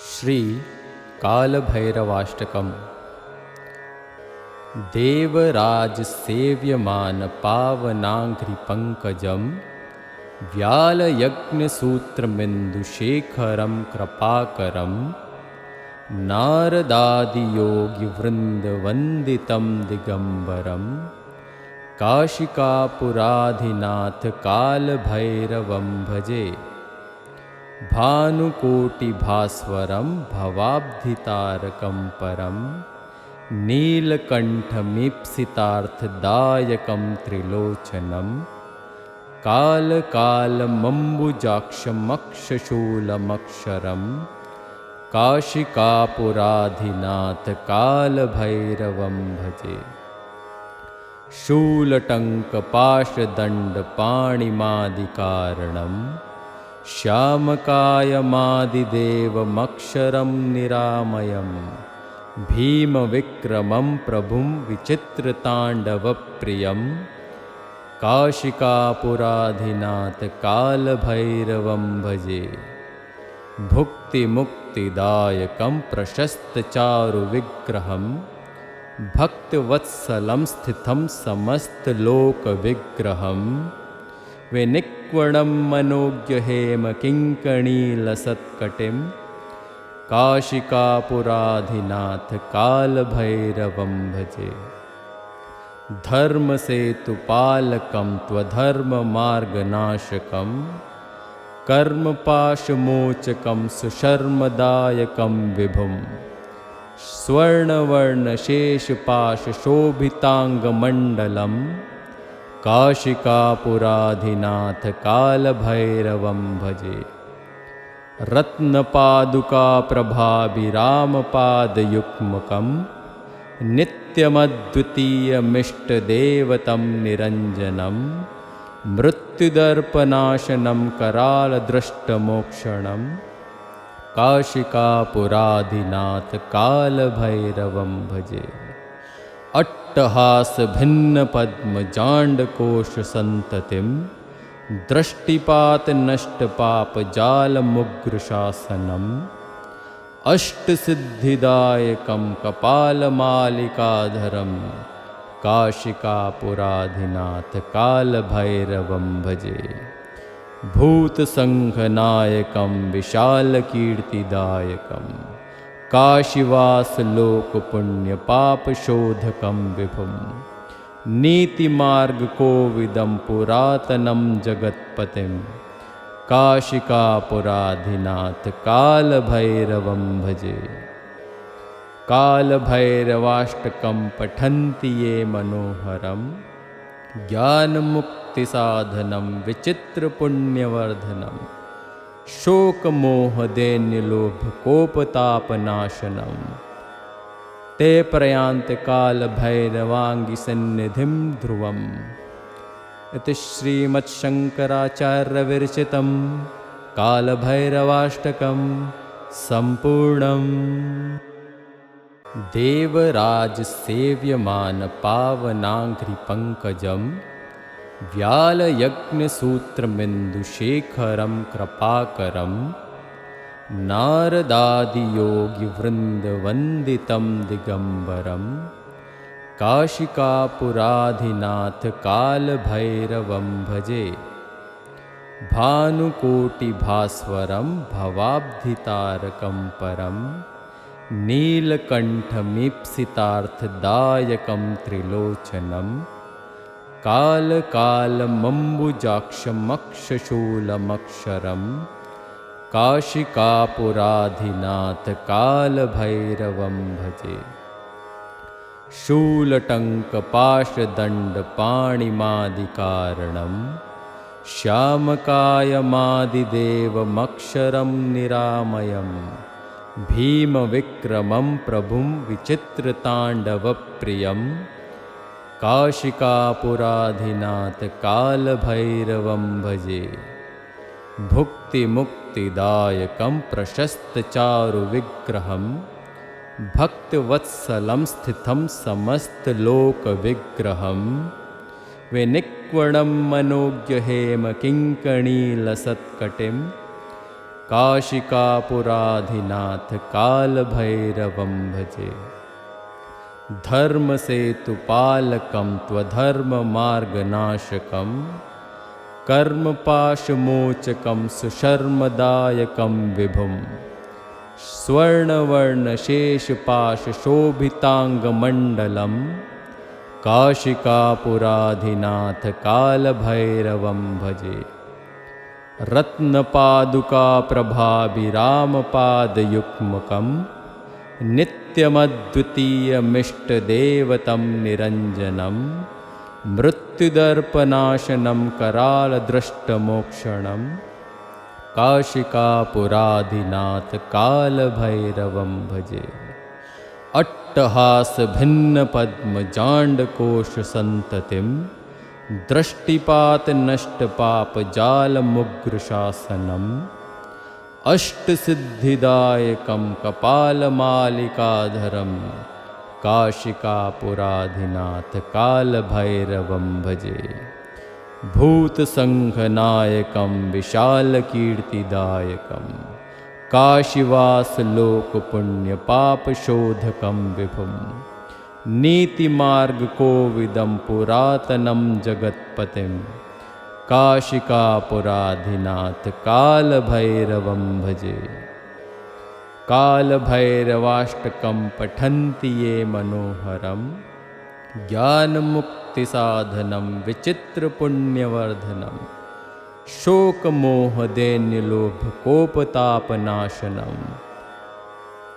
श्री कालभैरवाष्टकम्। देवराज सेव्यमान पावनाङ्घ्रिपङ्कजं व्यालयज्ञसूत्रमिन्दुशेखरं कृपाकरं नारदादियोगिवृन्दवन्दितं दिगम्बरं काशिकापुराधिनाथ कालभैरवं भजे। भानुकोटिभास्वरं भवाब्धितारकं परं नीलकण्ठमीप्सितार्थदायकं त्रिलोचनं कालकालमम्बुजाक्षमक्षशूलमक्षरं काशिकापुराधिनाथ कालभैरवं भजे। शूलटङ्कपाशदण्डपाणिमादिकारणं श्यामकायमादिदेवमक्षरं निरामयं भीमविक्रमं प्रभुं विचित्रताण्डवप्रियं काशिकापुराधिनाथ कालभैरवं भजे। भुक्तिमुक्तिदायकं प्रशस्तचारुविग्रहं भक्तवत्सलं स्थितं समस्तलोकविग्रहं विनिक्वणं मनोज्ञहेमकिङ्कणीलसत्कटिं काशिकापुराधिनाथ कालभैरवं भजे। धर्मसेतुपालकं त्वधर्ममार्गनाशकं कर्मपाशमोचकं सुशर्मदायकं विभुं स्वर्णवर्णशेषपाशशोभिताङ्गमण्डलं काशिकापुराधिनाथ कालभैरवं भजे। रत्नपादुकाप्रभाभिरामपादयुग्मकं नित्यमद्वितीयमिष्टदेवतं निरञ्जनं मृत्युदर्पनाशनं करालदृष्टमोक्षणं काशिकापुराधिनाथ कालभैरवं भजे। अट्टहासभिन्नपद्मजाण्डकोशसन्ततिं दृष्टिपातनष्टपापजालमुग्रशासनम् अष्टसिद्धिदायकं कपालमालिकाधरं काशिकापुराधिनाथ कालभैरवं भजे। भूतसङ्घनायकं विशालकीर्तिदायकं काशीवासलोकपुण्यपापशोधकं विभुं नीतिमार्गकोविदं पुरातनं जगत्पतिं काशिकापुराधिनाथ कालभैरवं भजे। कालभैरवाष्टकं पठन्ति ये मनोहरं ज्ञानमुक्तिसाधनं विचित्रपुण्यवर्धनं शोकमोहदैन्यलोभकोपतापनाशनं ते प्रयान्ति कालभैरवाङ्गिसन्निधिं ध्रुवम्। इति श्रीमच्छङ्कराचार्यविरचितं कालभैरवाष्टकं सम्पूर्णम्। देवराजसेव्यमान पावनाङ्घ्रिपङ्कजं व्यालयज्ञसूत्रमिन्दुशेखरं कृपाकरं नारदादियोगिवृन्दवन्दितं दिगम्बरं काशिकापुराधिनाथ कालभैरवं भजे। भानुकोटिभास्वरं भवाब्धितारकं परं नीलकण्ठमीप्सितार्थदायकं त्रिलोचनं कालकालमम्बुजाक्षमक्षशूलमक्षरं काशिकापुराधिनाथ कालभैरवं भजे। शूलटङ्कपाशदण्डपाणिमादिकारणं श्यामकायमादिदेवमक्षरं निरामयं भीमविक्रमं प्रभुं विचित्रताण्डवप्रियं काशिकापुराधिनाथ कालभैरवं भजे। भुक्तिमुक्तिदायकं प्रशस्तचारुविग्रहं भक्तवत्सलं स्थितं समस्तलोकविग्रहं विनिक्वणं मनोज्ञहेमकिङ्कणीलसत्कटिं काशिकापुराधिनाथ कालभैरवं भजे। धर्मसेतुपालकं त्वधर्ममार्गनाशकं कर्मपाशमोचकं सुशर्मदायकं विभुं स्वर्णवर्णशेषपाशशोभिताङ्गमण्डलं काशिकापुराधिनाथ कालभैरवं भजे। रत्नपादुकाप्रभाभिरामपादयुग्मकं नित्यमद्वितीयमिष्टदेवतं निरञ्जनं मृत्युदर्पनाशनं करालदृष्टमोक्षणं काशिकापुराधिनाथ कालभैरवं भजे। अट्टहासभिन्नपद्मजाण्डकोशसन्ततिं दृष्टिपातनष्टपापजालमुग्रशासनम् अष्टसिद्धिदायकं कपालमालिकाधरं काशिकापुराधिनाथ कालभैरवं भजे। भूतसङ्घनायकं विशालकीर्तिदायकं काशीवासलोकपुण्यपापशोधकं विभुं नीतिमार्गकोविदं पुरातनं जगत्पतिं काशिकापुराधिनाथ कालभैरवं भजे। कालभैरवाष्टकं पठन्ति ये मनोहरं ज्ञानमुक्तिसाधनं विचित्रपुण्यवर्धनं शोकमोहदैन्यलोभकोपतापनाशनं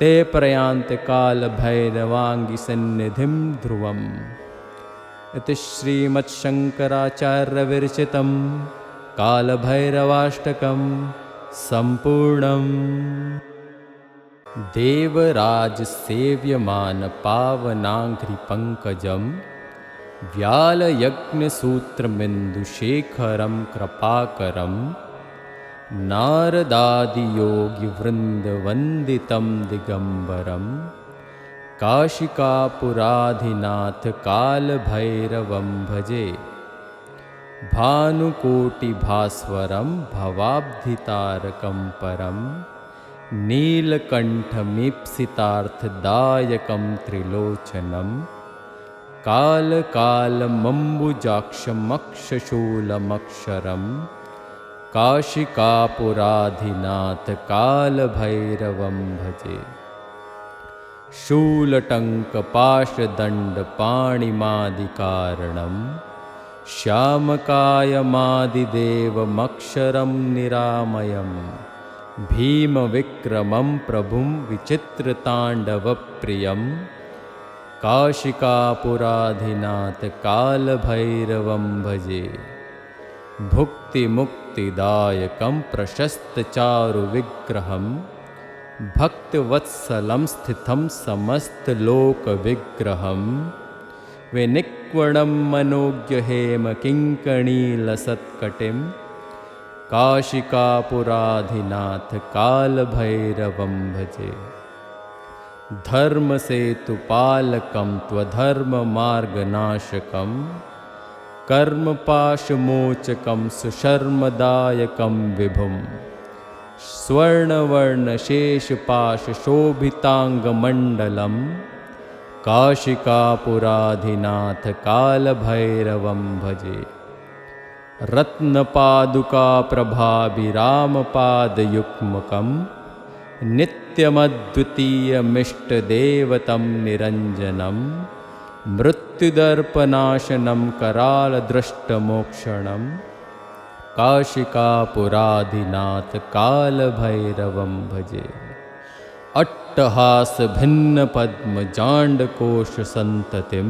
ते प्रयान्तकालभैरवाङ्गिसन्निधिं ध्रुवम्। इति श्रीमच्छङ्कराचार्यविरचितं कालभैरवाष्टकं सम्पूर्णम्। देवराजसेव्यमानपावनाङ्घ्रिपङ्कजं व्यालयज्ञसूत्रमिन्दुशेखरं कृपाकरं नारदादियोगिवृन्दवन्दितं दिगम्बरं काशिकापुराधिनाथ कालभैरवं भजे। भानुकोटिभास्वरं भवाब्धितारकं परं नीलकण्ठमीप्सितार्थदायकं त्रिलोचनं कालकालमम्बुजाक्षमक्षशूलमक्षरं काशिकापुराधिनाथ कालभैरवं भजे। शूलटङ्कपाशदण्डपाणिमादिकारणं श्यामकायमादिदेवमक्षरं निरामयं भीमविक्रमं प्रभुं विचित्रताण्डवप्रियं काशिकापुराधिनाथ कालभैरवं भजे। भुक्तिमुक्तिदायकं प्रशस्तचारुविग्रहं भक्तवत्सलं स्थितं समस्तलोकविग्रहं विनिक्वणं मनोज्ञहेमकिङ्कणीलसत्कटिं काशिकापुराधिनाथ कालभैरवं भजे। धर्मसेतुपालकं त्वधर्ममार्गनाशकं कर्मपाशमोचकं सुशर्मदायकं विभुं स्वर्णवर्णशेषपाशशोभिताङ्गमण्डलं काशिकापुराधिनाथ कालभैरवं भजे। रत्नपादुकाप्रभाभिरामपादयुग्मकं नित्यमद्वितीयमिष्टदेवतं निरञ्जनं मृत्युदर्पनाशनं करालदृष्टमोक्षणं काशिकापुराधिनाथ कालभैरवं भजे। अट्टहासभिन्नपद्मजाण्डकोशसन्ततिं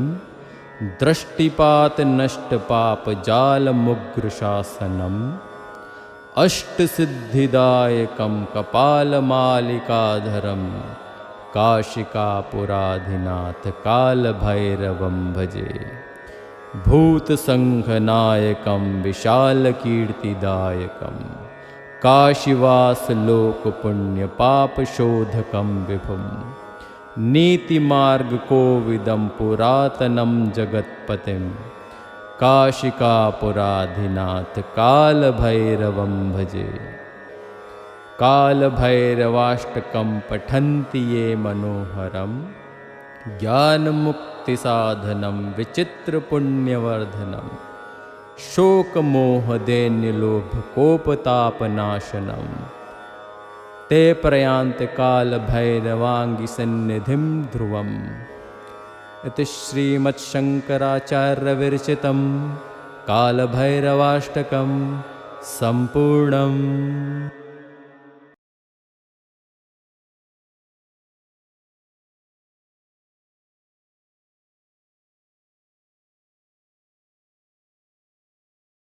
दृष्टिपातनष्टपापजालमुग्रशासनम् अष्टसिद्धिदायकं कपालमालिकाधरं काशिकापुराधिनाथ कालभैरवं भजे। भूतसङ्घनायकं विशालकीर्तिदायकं काशीवासलोकपुण्यपापशोधकं विभुं नीतिमार्गकोविदं पुरातनं जगत्पतिं काशिकापुराधिनाथ कालभैरवं भजे। कालभैरवाष्टकं पठन्ति ये मनोहरं ज्ञानमुक्तिसाधनं विचित्रपुण्यवर्धनं शोकमोहदैन्यलोभकोपतापनाशनं ते प्रयान्ति कालभैरवाङ्गिसन्निधिं ध्रुवम्। इति श्रीमच्छङ्कराचार्यविरचितं कालभैरवाष्टकं सम्पूर्णम्।